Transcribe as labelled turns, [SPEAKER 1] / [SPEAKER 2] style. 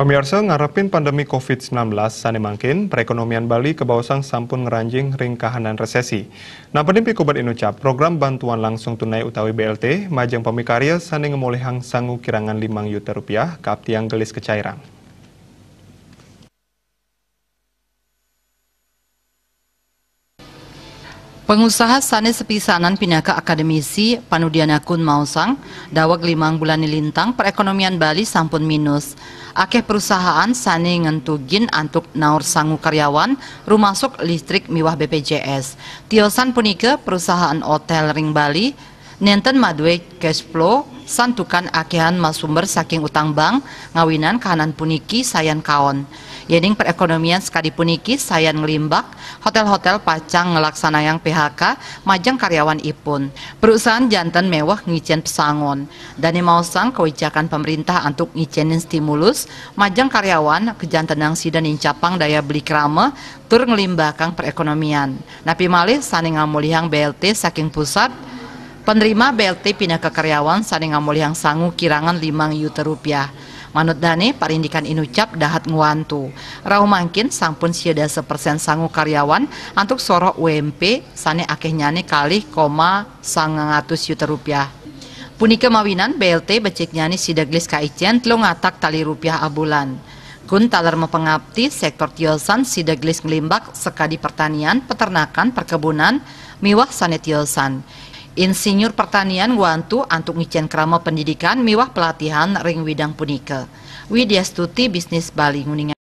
[SPEAKER 1] Pamiarsa ngarepin pandemi COVID-19 sani mangkin, perekonomian Bali kebawasan sampun ngeranjing ring kahanan resesi. Nah penimpi kubat inucap, program bantuan langsung tunai utawi BLT, majang pamikarya sani ngemolehang sangu kirangan 5 juta rupiah ke abtiang gelis kecairan.
[SPEAKER 2] Pengusaha sane sepisanan pinaka akademisi Panudianakun Mausang, dawag 5 bulan nilintang perekonomian Bali sampun minus. Akeh perusahaan sane ngentugin antuk naur sangu karyawan, rumasuk listrik miwah BPJS. Tiosan punika perusahaan hotel ring Bali, nenten madwe cash flow, santukan akehan masumber saking utang bank, ngawinan kahanan puniki sayan kaon. Yening perekonomian sekali puniki sayan ngelimbak, hotel-hotel pacang ngelaksanayang PHK, majang karyawan ipun. Perusahaan jantan mewah ngicen pesangon. Dani mausang kebijakan pemerintah untuk ngicenin stimulus, majang karyawan kejantanang sidan incapang daya beli krama, tur ngelimbakang perekonomian. Napi malih sani ngamulihang BLT saking pusat, penerima BLT pindah ke karyawan sani ngamulihang sangu kirangan 5 juta rupiah. Manut dane parindikan inucap dahat nguantu. Rau mangkin sampun siada 1% sangu karyawan antuk sorok UMP sane akeh nyane kalih 900 juta rupiah. Punika mawinan BLT becek nyane sidaglis kaicen telu ngatak tali rupiah abulan. Kun taler mepengabti sektor tiosan sidaglis ngelimbak sekadi pertanian, peternakan, perkebunan, miwah sane tiosan. Insinyur pertanian guantu antuk ngicen krama pendidikan miwah pelatihan ring widang punika. Widya Stuti Bisnis Bali nguningan.